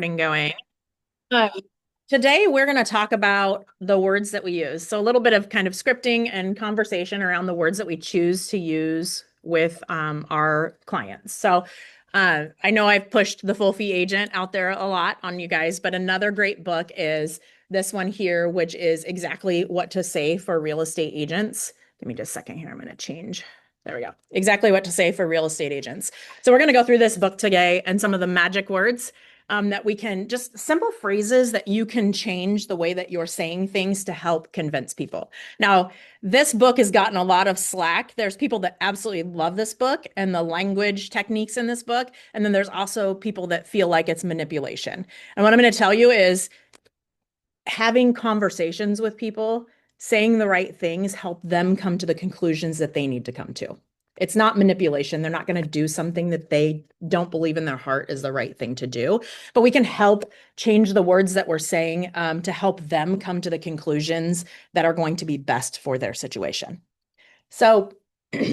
Getting going. Um, Today, we're going to talk about the words that we use. So, a little bit of kind of scripting and conversation around the words that we choose to use with our clients. So, I know I've pushed the full fee agent out there a lot on you guys, but another great book is this one here, which is exactly what to say for real estate agents. Give me just a second here. I'm going to change. There we go. Exactly what to say for real estate agents. So, we're going to go through this book today and some of the magic words that we can just simple phrases that you can change the way that you're saying things to help convince people. Now, this book has gotten a lot of slack. There's people that absolutely love this book and the language techniques in this book. And then there's also people that feel like it's manipulation. And what I'm going to tell you is having conversations with people, saying the right things, help them come to the conclusions that they need to come to. It's not manipulation. They're not going to do something that they don't believe in their heart is the right thing to do. But we can help change the words that we're saying to help them come to the conclusions that are going to be best for their situation. So,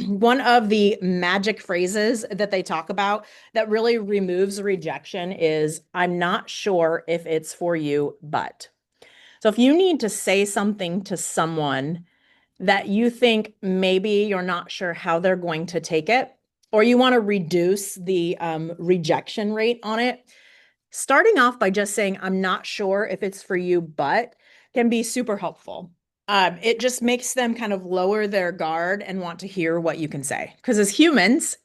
one of the magic phrases that they talk about that really removes rejection is, I'm not sure if it's for you, but. So if you need to say something to someone that you think maybe you're not sure how they're going to take it, or you want to reduce the rejection rate on it, starting off by just saying, I'm not sure if it's for you, but can be super helpful. It just makes them kind of lower their guard and want to hear what you can say. Because as humans,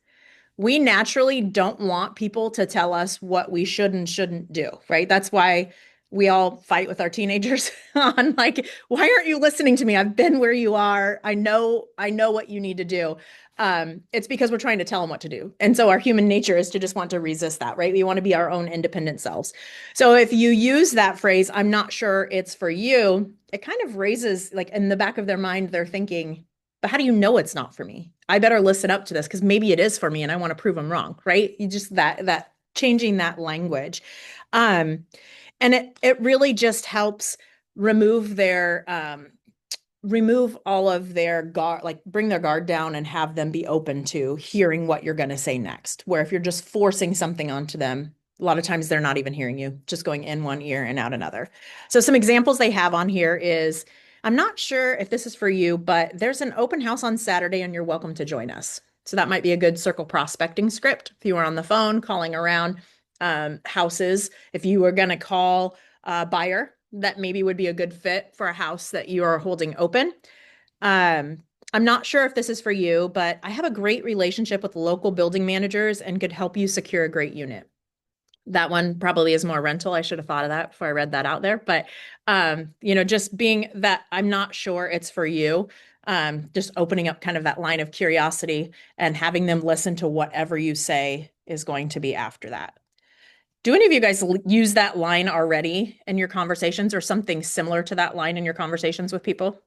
we naturally don't want people to tell us what we should and shouldn't do, right? That's why we all fight with our teenagers on like, why aren't you listening to me? I've been where you are. I know what you need to do. It's because we're trying to tell them what to do. And so our human nature is to just want to resist that, right? We want to be our own independent selves. So if you use that phrase, I'm not sure it's for you, it kind of raises like in the back of their mind, they're thinking, but how do you know it's not for me? I better listen up to this because maybe it is for me and I want to prove them wrong, right? You just that changing that language. Um, and it really just helps remove their remove all of their guard, like bring their guard down and have them be open to hearing what you're going to say next. Where if you're just forcing something onto them, a lot of times they're not even hearing you, just going in one ear and out another. So some examples they have on here is, I'm not sure if this is for you, but there's an open house on Saturday and you're welcome to join us. So that might be a good circle prospecting script if you were on the phone calling around houses. If you were going to call a buyer that maybe would be a good fit for a house that you are holding open. Um, I'm not sure if this is for you, but I have a great relationship with local building managers and could help you secure a great unit. That one probably is more rental. I should have thought of that before I read that out there. But just being that I'm not sure it's for you, just opening up kind of that line of curiosity and having them listen to whatever you say is going to be after that. Do any of you guys use that line already in your conversations or something similar to that line in your conversations with people?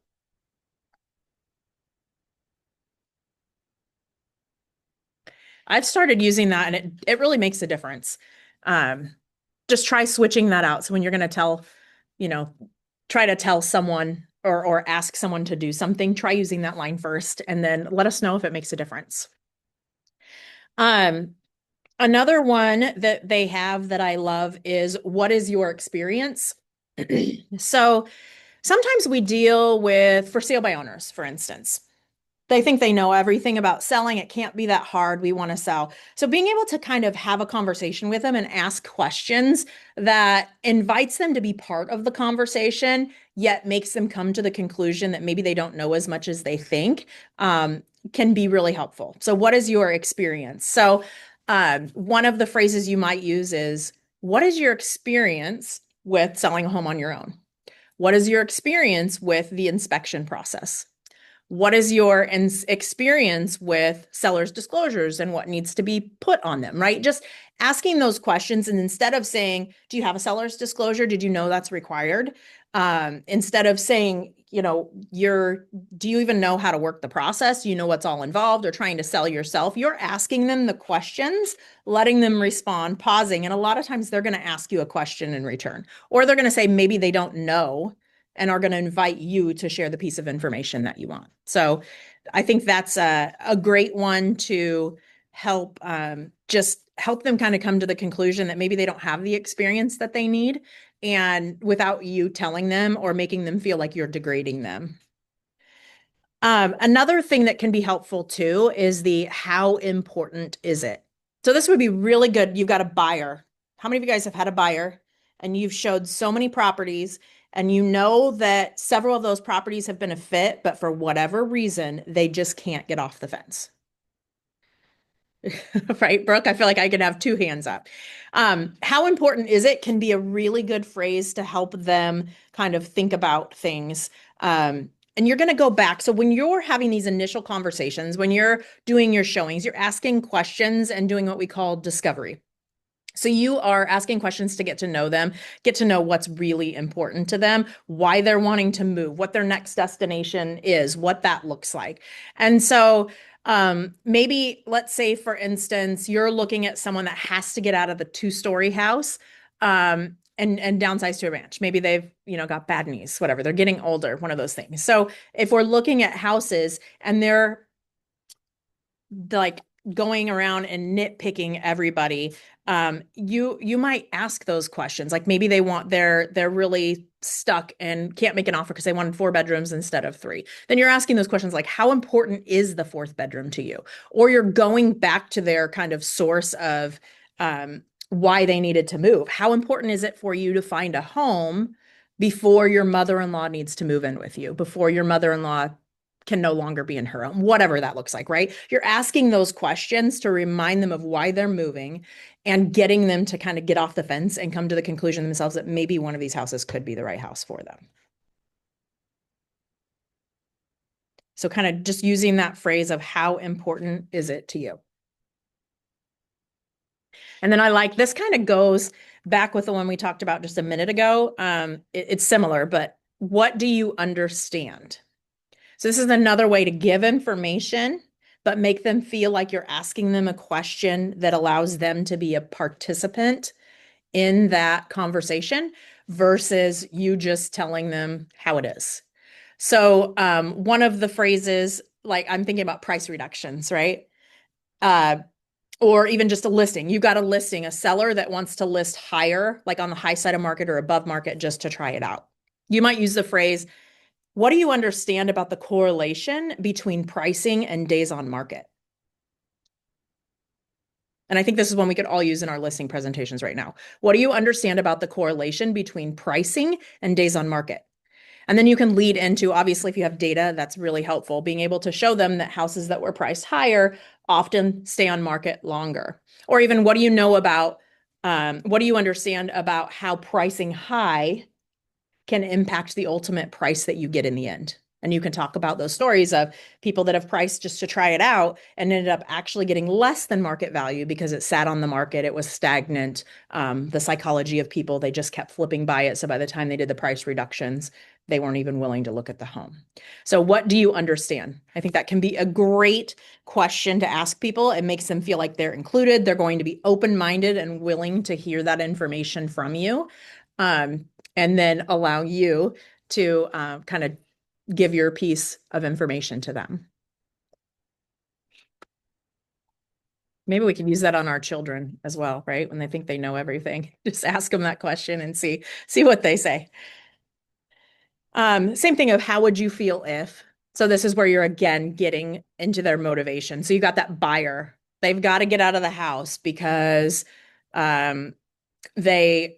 I've started using that and it really makes a difference. Um, just try switching that out. So when you're going to tell, you know, try to tell someone or ask someone to do something, try using that line first and then let us know if it makes a difference. Um, Another one that they have that I love is, what is your experience? So sometimes we deal with for sale by owners, for instance. They think they know everything about selling. It can't be that hard. We want to sell. So being able to kind of have a conversation with them and ask questions that invites them to be part of the conversation, yet makes them come to the conclusion that maybe they don't know as much as they think, can be really helpful. So what is your experience? So one of the phrases you might use is, what is your experience with selling a home on your own? What is your experience with the inspection process? What is your experience with seller's disclosures and what needs to be put on them, right? Just asking those questions. And instead of saying, do you have a seller's disclosure? Did you know that's required? Instead of saying, do you even know how to work the process? Do you know what's all involved, or trying to sell yourself? You're asking them the questions, letting them respond, pausing. And a lot of times they're going to ask you a question in return, or they're going to say maybe they don't know and are going to invite you to share the piece of information that you want. So I think that's a great one to help just help them kind of come to the conclusion that maybe they don't have the experience that they need, and without you telling them or making them feel like you're degrading them. Another thing that can be helpful too is the how important is it? So this would be really good. You've got a buyer. How many of you guys have had a buyer and you've showed so many properties and you know that several of those properties have been a fit, but for whatever reason, they just can't get off the fence? Right, Brooke? I feel like I could have two hands up. How important is it can be a really good phrase to help them kind of think about things. And you're going to go back. So when you're having these initial conversations, when you're doing your showings, you're asking questions and doing what we call discovery. So you are asking questions to get to know them, get to know what's really important to them, why they're wanting to move, what their next destination is, what that looks like. And so maybe let's say, for instance, you're looking at someone that has to get out of the two-story house and downsize to a ranch. Maybe they've, got bad knees, whatever. They're getting older, one of those things. So if we're looking at houses and they're like going around and nitpicking everybody, you might ask those questions. Like maybe they're really stuck and can't make an offer because they wanted 4 bedrooms instead of 3. Then you're asking those questions like, how important is the 4th bedroom to you? Or you're going back to their kind of source of why they needed to move. How important is it for you to find a home before your mother-in-law needs to move in with you, before your mother-in-law can no longer be in her home, whatever that looks like, right? You're asking those questions to remind them of why they're moving and getting them to kind of get off the fence and come to the conclusion themselves that maybe one of these houses could be the right house for them. So kind of just using that phrase of how important is it to you? And then I like this kind of goes back with the one we talked about just a minute ago. It's similar, but what do you understand? So this is another way to give information, but make them feel like you're asking them a question that allows them to be a participant in that conversation versus you just telling them how it is. So one of the phrases, like I'm thinking about price reductions, right? Uh, or even just a listing. You got a listing, a seller that wants to list higher, like on the high side of market or above market, just to try it out. You might use the phrase, what do you understand about the correlation between pricing and days on market? And I think this is one we could all use in our listing presentations right now. What do you understand about the correlation between pricing and days on market? And then you can lead into, obviously, if you have data, that's really helpful, being able to show them that houses that were priced higher often stay on market longer. Or even, what do you know about, what do you understand about how pricing high can impact the ultimate price that you get in the end? And you can talk about those stories of people that have priced just to try it out and ended up actually getting less than market value because it sat on the market. It was stagnant. The psychology of people, they just kept flipping by it. So by the time they did the price reductions, they weren't even willing to look at the home. So what do you understand? I think that can be a great question to ask people. It makes them feel like they're included. They're going to be open-minded and willing to hear that information from you. And then allow you to kind of give your piece of information to them. Maybe we can use that on our children as well, right? When they think they know everything, just ask them that question and see what they say. Same thing of how would you feel if? So this is where you're again getting into their motivation. So you got that buyer. They've got to get out of the house because they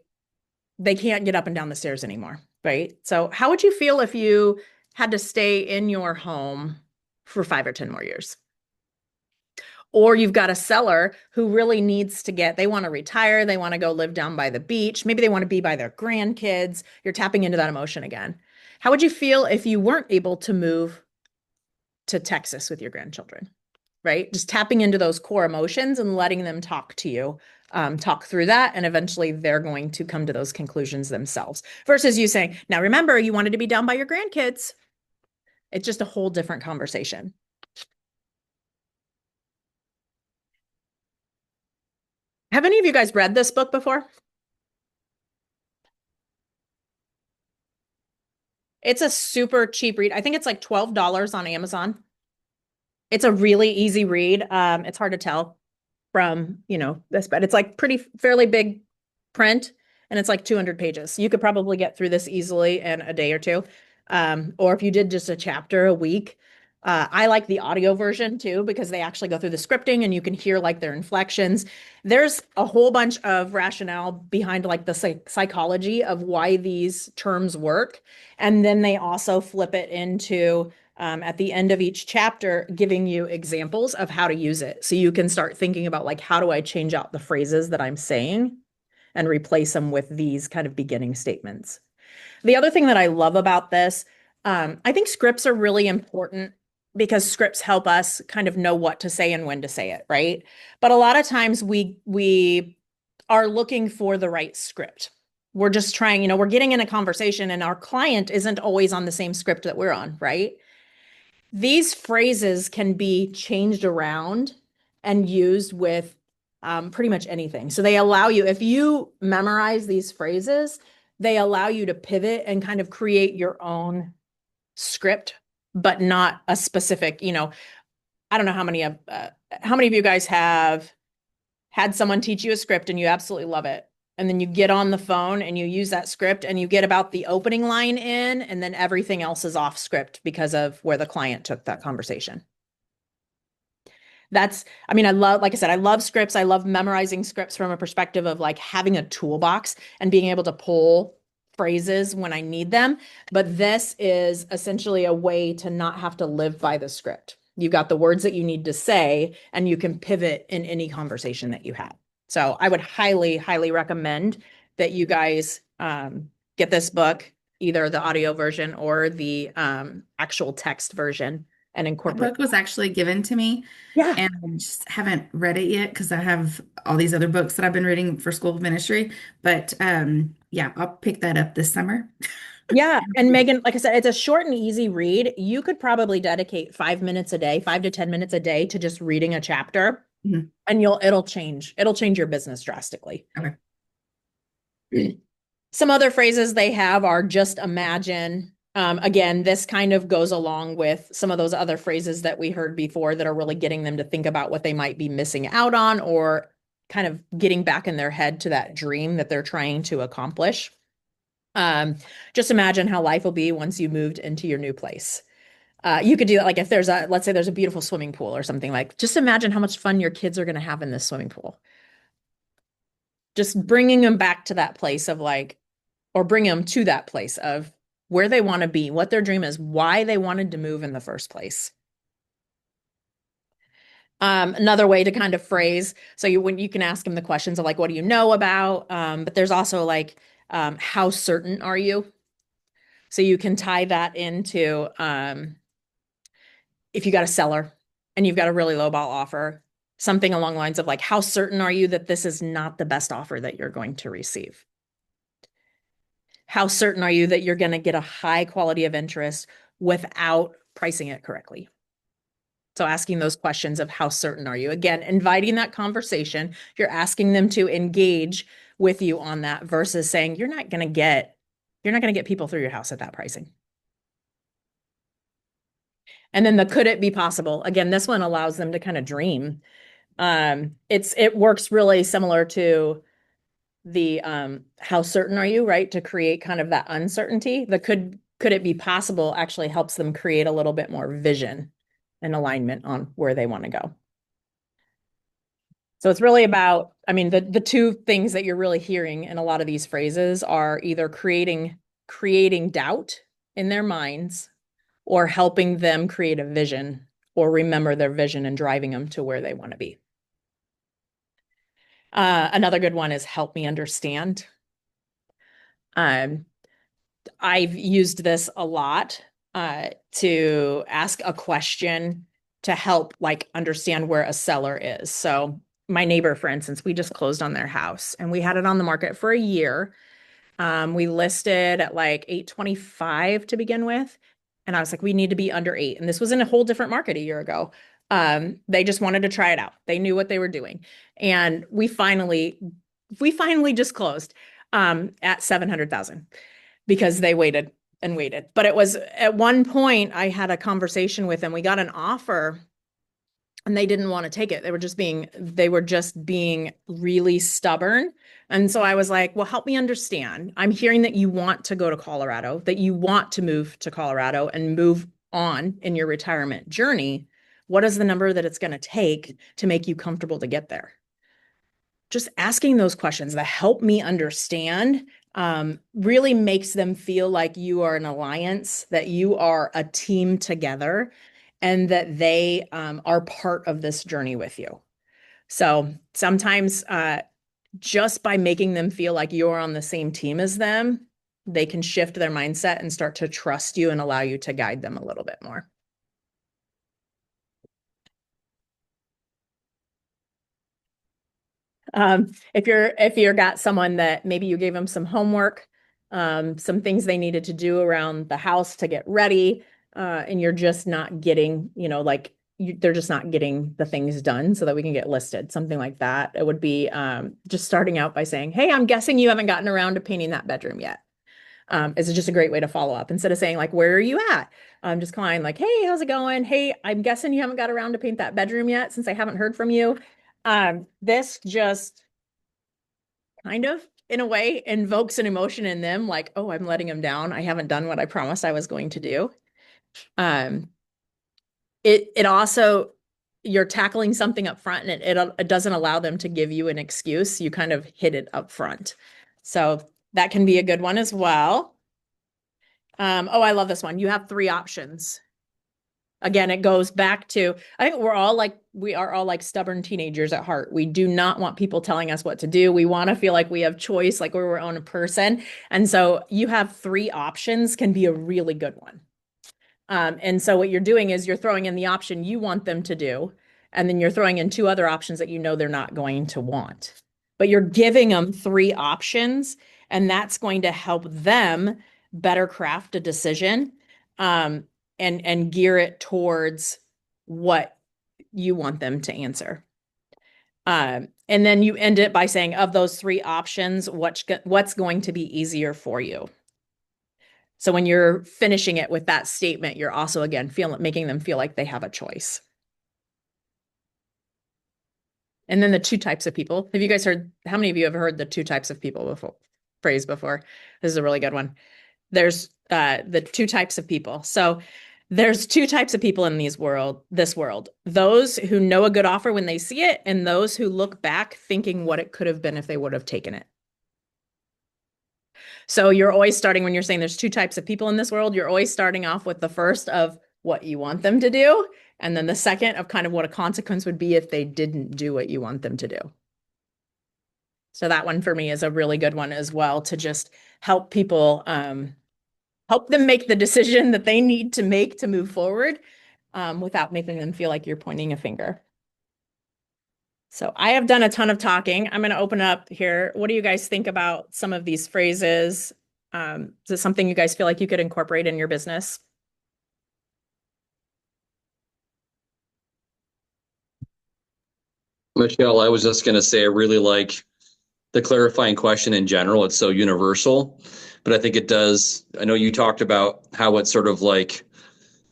can't get up and down the stairs anymore, right? So how would you feel if you had to stay in your home for 5 or 10 more years? Or you've got a seller who really needs to they want to retire, they want to go live down by the beach, maybe they want to be by their grandkids. You're tapping into that emotion again. How would you feel if you weren't able to move to Texas with your grandchildren, right? Just tapping into those core emotions and letting them talk to you, talk through that, and eventually they're going to come to those conclusions themselves. Versus you saying, now remember, you wanted to be down by your grandkids. It's just a whole different conversation. Have any of you guys read this book before? It's a super cheap read. I think it's like $12 on Amazon. It's a really easy read. It's hard to tell. from, this, but it's like fairly big print and it's like 200 pages. You could probably get through this easily in a day or two. Or if you did just a chapter a week, I like the audio version too, because they actually go through the scripting and you can hear like their inflections. There's a whole bunch of rationale behind like the psychology of why these terms work. And then they also flip it into at the end of each chapter, giving you examples of how to use it. So you can start thinking about like, how do I change out the phrases that I'm saying and replace them with these kind of beginning statements. The other thing that I love about this, I think scripts are really important because scripts help us kind of know what to say and when to say it, right? But a lot of times we are looking for the right script. We're just trying, we're getting in a conversation and our client isn't always on the same script that we're on, right? These phrases can be changed around and used with pretty much anything. So they allow you, if you memorize these phrases, they allow you to pivot and kind of create your own script, but not a specific, I don't know how many of you guys have had someone teach you a script and you absolutely love it. And then you get on the phone and you use that script and you get about the opening line in, and then everything else is off script because of where the client took that conversation. I love, like I said, I love scripts. I love memorizing scripts from a perspective of like having a toolbox and being able to pull phrases when I need them. But this is essentially a way to not have to live by the script. You've got the words that you need to say, and you can pivot in any conversation that you have. So I would highly, highly recommend that you guys get this book, either the audio version or the actual text version, and That incorporate. book was actually given to me, Yeah. and I just haven't read it yet because I have all these other books that I've been reading for school of ministry. But yeah, I'll pick that up this summer. Yeah. And Megan, like I said, it's a short and easy read. You could probably dedicate 5 minutes a day, 5 to 10 minutes a day to just reading a chapter, Mhm. and it'll change your business drastically. Okay. Some other phrases they have are just imagine. Again, this kind of goes along with some of those other phrases that we heard before that are really getting them to think about what they might be missing out on, or kind of getting back in their head to that dream that they're trying to accomplish. Just imagine how life will be once you moved into your new place. You could do that, like if let's say there's a beautiful swimming pool or something, like just imagine how much fun your kids are going to have in this swimming pool. Just bringing them back to that place of like, or bring them to that place of where they want to be, what their dream is, why they wanted to move in the first place. Another way to kind of phrase, so when you can ask them the questions of like, what do you know about? But there's also like, how certain are you? So you can tie that into if you got a seller and you've got a really low ball offer, something along the lines of like, how certain are you that this is not the best offer that you're going to receive? How certain are you that you're going to get a high quality of interest without pricing it correctly? So asking those questions of how certain are you? Again, inviting that conversation, you're asking them to engage with you on that versus saying you're not going to get people through your house at that pricing. And then the could it be possible? Again, this one allows them to kind of dream. It works really similar to the how certain are you, right? To create kind of that uncertainty. The could it be possible actually helps them create a little bit more vision and alignment on where they want to go. So it's really about, the two things that you're really hearing in a lot of these phrases are either creating doubt in their minds or helping them create a vision or remember their vision and driving them to where they want to be. Another good one is help me understand. Um, I've used this a lot to ask a question to help like understand where a seller is. So my neighbor, for instance, we just closed on their house and we had it on the market for a year. We listed at like 825 to begin with. And I was like, we need to be under 8. And this was in a whole different market a year ago. They just wanted to try it out. They knew what they were doing. And we finally just closed at 700,000 because they waited and waited. But it was at one point I had a conversation with them. We got an offer and they didn't want to take it. They were just being really stubborn. And so I was like, well, help me understand. I'm hearing that you want to go to Colorado, that you want to move to Colorado and move on in your retirement journey. What is the number that it's going to take to make you comfortable to get there? Just asking those questions that help me understand really makes them feel like you are an alliance, that you are a team together, and that they are part of this journey with you. So sometimes just by making them feel like you're on the same team as them, they can shift their mindset and start to trust you and allow you to guide them a little bit more. If you're got someone that maybe you gave them some homework, some things they needed to do around the house to get ready, and you're just not getting, they're just not getting the things done so that we can get listed, something like that. It would be just starting out by saying, "Hey, I'm guessing you haven't gotten around to painting that bedroom yet." Is just a great way to follow up instead of saying like, "Where are you at?" Just calling like, "Hey, how's it going? Hey, I'm guessing you haven't got around to paint that bedroom yet since I haven't heard from you." This just kind of in a way invokes an emotion in them like, oh, I'm letting them down, I haven't done what I promised I was going to do. Um it also, you're tackling something up front, and it doesn't allow them to give you an excuse. You kind of hit it up front, so that can be a good one as well. Oh, I love this one. You have three options. Again, it goes back to, I think we are all like stubborn teenagers at heart. We do not want people telling us what to do. We want to feel like we have choice, like we're our own person. And so you have three options can be a really good one. And so what you're doing is you're throwing in the option you want them to do, and then you're throwing in two other options that you know they're not going to want. But you're giving them three options, and that's going to help them better craft a decision, um, and gear it towards what you want them to answer. And then you end it by saying, of those three options, what's going to be easier for you? So when you're finishing it with that statement, you're also again making them feel like they have a choice. And then the two types of people. Have you guys heard, how many of you have heard the two types of people before phrase before? This is a really good one. There's the two types of people. So there's two types of people in this world. Those who know a good offer when they see it, and those who look back thinking what it could have been if they would have taken it. So you're always starting, when you're saying there's two types of people in this world, you're always starting off with the first of what you want them to do, and then the second of kind of what a consequence would be if they didn't do what you want them to do. So that one for me is a really good one as well, to just help people, help them make the decision that they need to make to move forward, without making them feel like you're pointing a finger. So I have done a ton of talking. I'm going to open up here. What do you guys think about some of these phrases? Is it something you guys feel like you could incorporate in your business? Michelle, I was just going to say I really like the clarifying question in general. It's so universal, but I think it does. I know you talked about how it sort of like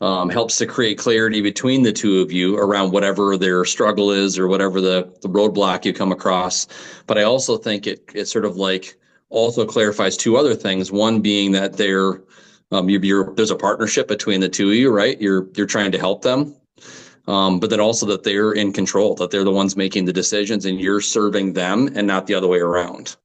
helps to create clarity between the two of you around whatever their struggle is or whatever the roadblock you come across. But I also think it sort of like also clarifies two other things. One being that there's a partnership between the two of you, right? You're trying to help them. But then also that they're in control, that they're the ones making the decisions and you're serving them and not the other way around.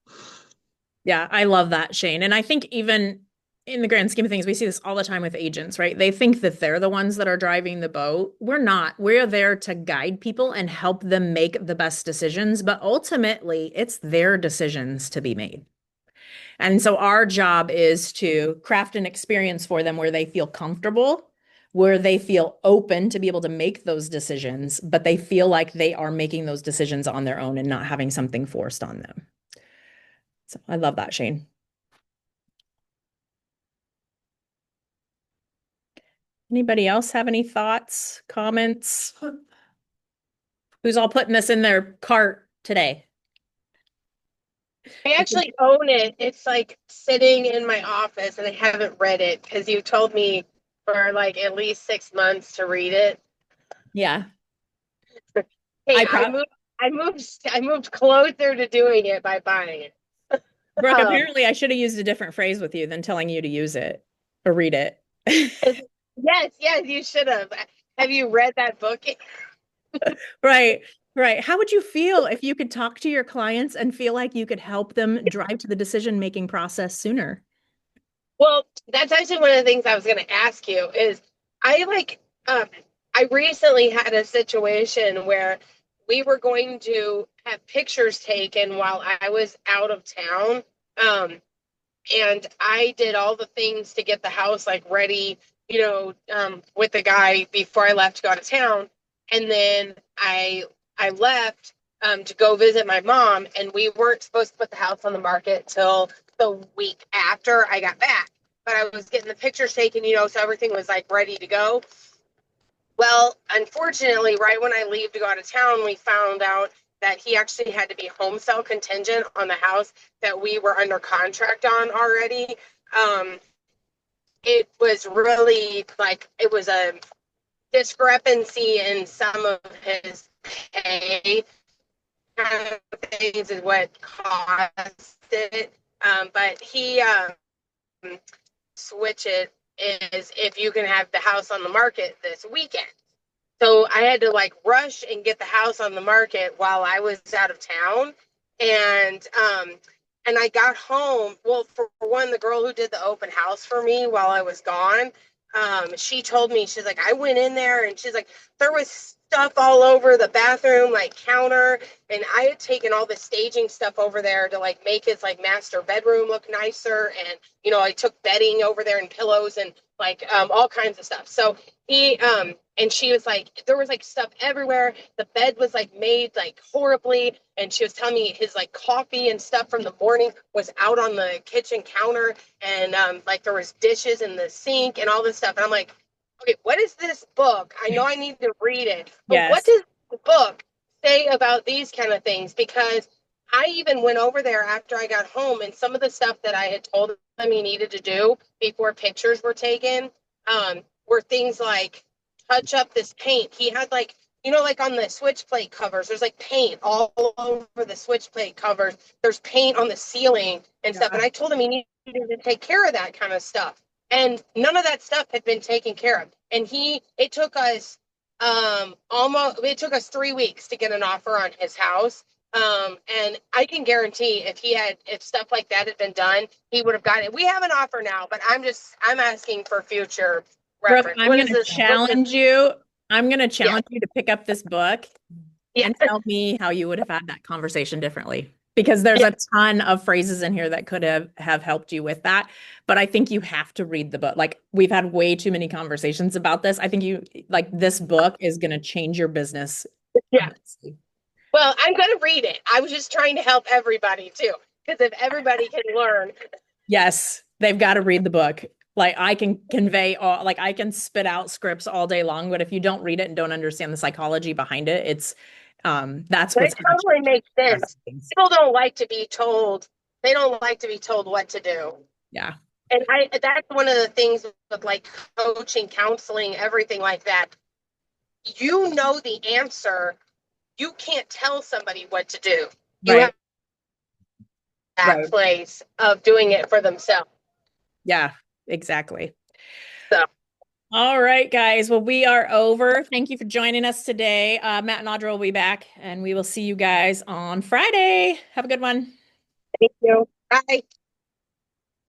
Yeah, I love that, Shane. And I think even in the grand scheme of things, we see this all the time with agents, right? They think that they're the ones that are driving the boat. We're not. We're there to guide people and help them make the best decisions, but ultimately, it's their decisions to be made. And so our job is to craft an experience for them where they feel comfortable, where they feel open to be able to make those decisions, but they feel like they are making those decisions on their own and not having something forced on them. So I love that, Shane. Anybody else have any thoughts, comments? Who's all putting this in their cart today? I actually own it. It's like sitting in my office and I haven't read it because you told me for like at least 6 months to read it. Yeah. Hey, I I pro moved, I moved closer to doing it by buying it. Brooke, Um, apparently I should have used a different phrase with you than telling you to use it or read it. yes, you should have. Have you read that book? Right, right. How would you feel if you could talk to your clients and feel like you could help them drive to the decision-making process sooner? Well, that's actually one of the things I was going to ask you is I like I recently had a situation where we were going to have pictures taken while I was out of town. Um, and I did all the things to get the house like ready, with the guy before I left to go out of town. And then I left to go visit my mom, and we weren't supposed to put the house on the market till the week after I got back. But I was getting the pictures taken, so everything was like ready to go. Well, unfortunately, right when I leave to go out of town, we found out that he actually had to be home sale contingent on the house that we were under contract on already. Um, it was really like it was a discrepancy in some of his pay kind of things is what caused it. But he switch it is if you can have the house on the market this weekend. So I had to like rush and get the house on the market while I was out of town. And and I got home. Well, for one, the girl who did the open house for me while I was gone, she told me, she's like, I went in there and she's like, there was stuff all over the bathroom, like counter, and I had taken all the staging stuff over there to like make his like master bedroom look nicer. And I took bedding over there and pillows and like all kinds of stuff. So he and she was like, there was like stuff everywhere. The bed was like made like horribly. And she was telling me his like coffee and stuff from the morning was out on the kitchen counter. And like there was dishes in the sink and all this stuff. And I'm like, okay, what is this book? I know I need to read it, but what Yes. does the book say about these kind of things? Because I even went over there after I got home, and some of the stuff that I had told him he needed to do before pictures were taken were things like touch up this paint. He had like, like on the switch plate covers, there's like paint all over the switch plate covers. There's paint on the ceiling and stuff. And I told him he needed to take care of that kind of stuff. And none of that stuff had been taken care of. And it took us it took us 3 weeks to get an offer on his house. And I can guarantee if stuff like that had been done, he would have gotten it. We have an offer now, but I'm asking for future Brooke, reference. What is this? I'm going to Yeah. challenge you to pick up this book Yeah. and tell me how you would have had that conversation differently. Because there's a ton of phrases in here that could have helped you with that. But I think you have to read the book. Like we've had way too many conversations about this. I think this book is going to change your business. Yeah. Well, I'm going to read it. I was just trying to help everybody too. Because if everybody can learn. Yes, they've got to read the book. Like I can I can spit out scripts all day long, but if you don't read it and don't understand the psychology behind it, that's But what's it totally makes sense. People don't like to be told. They don't like to be told what to do. Yeah. And that's one of the things with like coaching, counseling, everything like that. You know the answer. You can't tell somebody what to do. You have that place of doing it for themselves. Yeah, exactly. So. All right, guys. Well, we are over. Thank you for joining us today. Matt and Audra will be back, and we will see you guys on Friday. Have a good one. Thank you. Bye.